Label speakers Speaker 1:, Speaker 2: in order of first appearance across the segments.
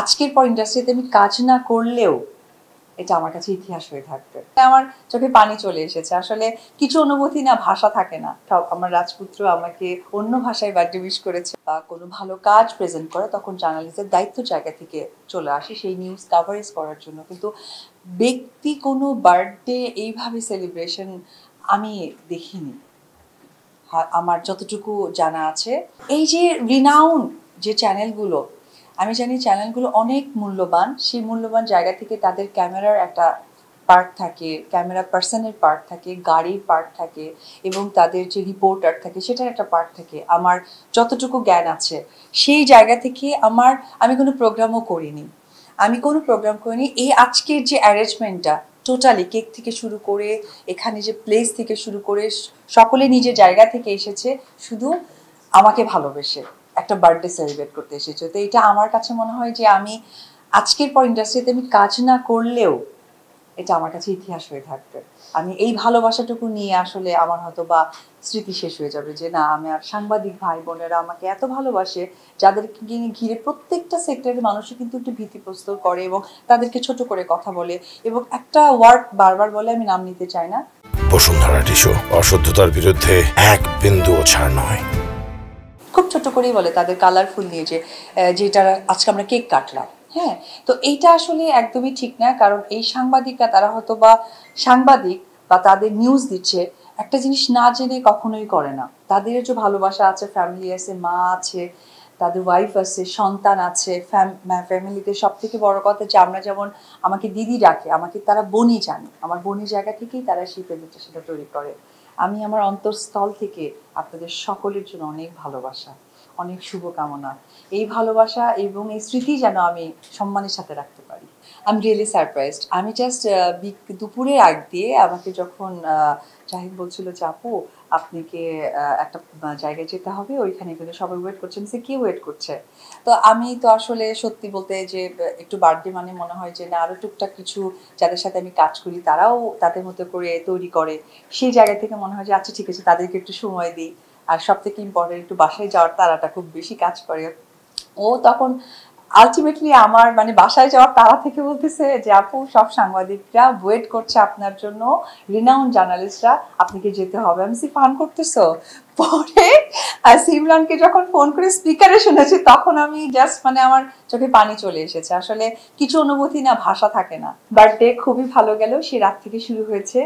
Speaker 1: আজকের পর ইন্ডাস্ট্রিতে আমি কাজ না করলেও এটা আমার কাছে ইতিহাস হয়ে থাকবে। আমার চোখে পানি চলে এসেছে। আসলে কিছু অনুভূতি না ভাষা থাকে না। আমার রাজপুত্র আমাকে অন্য ভাষায় বার্থডে উইশ করেছে বা কোনো ভালো কাজ প্রেজেন্ট করে তখন জার্নালিস্টের দায়িত্ব জায়গা থেকে চলে আসে সেই নিউজ কাভারেজ করার জন্য। কিন্তু ব্যক্তি কোনো বার্থডে এইভাবে সেলিব্রেশন আমি দেখিনি। আমার যতটুকু জানা আছে এই যে রিনাউন যে চ্যানেলগুলো, আমি জানি চ্যানেলগুলো অনেক মূল্যবান, সেই মূল্যবান জায়গা থেকে তাদের ক্যামেরার একটা পার্ট থাকে, ক্যামেরা পার্সনের পার্ট থাকে, গাড়ির পার্ট থাকে এবং তাদের যে রিপোর্টার থাকে সেটার একটা পার্ট থাকে। আমার যতটুকু জ্ঞান আছে সেই জায়গা থেকে আমি কোনো প্রোগ্রামও করিনি, এই আজকের যে অ্যারেঞ্জমেন্টটা টোটালি কেক থেকে শুরু করে এখানে যে প্লেস থেকে শুরু করে সকলে নিজের জায়গা থেকে এসেছে শুধু আমাকে ভালোবেসে একটা বার্থডে সেলিব্রেট করতে এসেছে। তো এটা আমার কাছে মনে হয় যে আমি আজকের পর ইন্ডাস্ট্রিতে আমি কাজ না করলেও এটা আমার কাছে ইতিহাস হয়ে থাকবে। আমি এই ভালোবাসাটুকু নিয়ে আসলে আমার হয়তো বা স্মৃতি শেষ হয়ে যাবে যে না, আমি আর সাংবাদিক ভাই বোনেরা আমাকে এত ভালোবাসে, যাদেরকে ঘিরে প্রত্যেকটা সেক্টরের মানুষই কিন্তু একটু ভীতিপ্রস্ত করে এবং তাদেরকে ছোট করে কথা বলে এবং একটা ওয়ার্ড বারবার বলে, আমি নাম নিতে চাই না।
Speaker 2: বসুন্ধরা টিস্যু অশুদ্ধতার বিরুদ্ধে এক বিন্দুও ছাড় নয়।
Speaker 1: খুব ছোট করেই বলে তাদের কালারফুল নিয়ে যেটা আজকে আমরা কেক কাটলাম। হ্যাঁ, তো এইটা আসলে একদমই ঠিক না, কারণ এই সাংবাদিকরা তারা হয়তো বা সাংবাদিক বা তাদের নিউজ দিচ্ছে একটা জিনিস না জেনে কখনোই করে না। তাদের যে ভালোবাসা আছে, ফ্যামিলি আছে, মা আছে, তাদের ওয়াইফ আছে, সন্তান আছে, ফ্যামিলিতে সব থেকে বড় কথা যে আমরা যেমন আমাকে দিদি ডাকে, আমাকে তারা বোনই জানে, আমার বোনের জায়গা থেকেই তারা সেই প্রেজেন্টেশনটা তৈরি করে। আমি আমার অন্তঃস্থল থেকে আপনাদের সকলের জন্য অনেক ভালোবাসা, অনেক শুভকামনা। এই ভালোবাসা এবং এই স্মৃতি যেন আমি সম্মানের সাথে রাখতে পারি। I am really surprised. আমি জাস্ট দুপুরের আগ দিয়ে আমাকে যখন জাহিদ বলছিল যে আপু আপনাকে একটা জায়গায় যেতে হবে, ওইখানে কিন্তু সবাই ওয়েট করছেন, সে কি ওয়েট করছে। তো আমি তো আসলে সত্যি বলতে যে একটু বার্থডে মানে মনে হয় যে না, আরও টুকটাক কিছু যাদের সাথে আমি কাজ করি তারাও তাদের মতো করে তৈরি করে, সেই জায়গা থেকে মনে হয় যে আচ্ছা ঠিক আছে, তাদেরকে একটু সময় দিই। আর সব থেকে ইম্পর্টেন্ট একটু বাসায় যাওয়ার তাড়াটা খুব বেশি কাজ করে। ও তখন আলটিমেটলি আমার বাসায় যাওয়ার তাড়া থেকে বলতেছে যে আপু সব সাংবাদিকরা ওয়েট করছে আপনার জন্য, রিনাউন্ড জার্নালিস্টরা, আপনাকে যেতে হবে। আমি ফান করতেছো। পরে সিমরানকে যখন ফোন করে স্পিকারে শুনেছি তখন আমি জাস্ট আমার চোখে পানি চলে এসেছে। আসলে কিছু অনুভূতি না ভাষা থাকে না। বার্থডে খুবই ভালো গেল, সে রাত থেকে শুরু হয়েছে।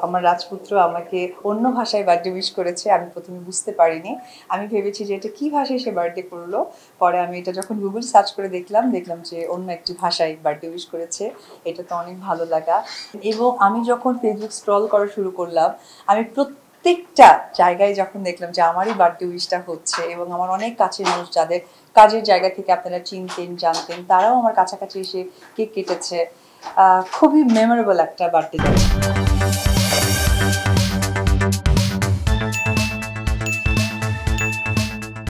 Speaker 1: আমার রাজপুত্র আমাকে অন্য ভাষায় বার্থডে উইশ করেছে। আমি প্রথমে বুঝতে পারিনি, আমি ভেবেছি যে এটা কি ভাষায় সে বার্থডে করলো। পরে আমি এটা যখন গুগল সার্চ করে দেখলাম যে অন্য একটি ভাষায় বার্থডে উইশ করেছে। এটা তো অনেক ভালো লাগা। এবং আমি যখন ফেসবুক স্ক্রল করা শুরু করলাম, আমি প্রত্যেকটা জায়গায় যখন দেখলাম যে আমারই বার্থডে উইশটা হচ্ছে এবং আমার অনেক কাছের মানুষ যাদের কাজের জায়গা থেকে আপনারা চিনতেন জানতেন তারাও আমার কাছাকাছি এসে কেক কেটেছে। খুবই মেমোরেবল একটা বার্থডে।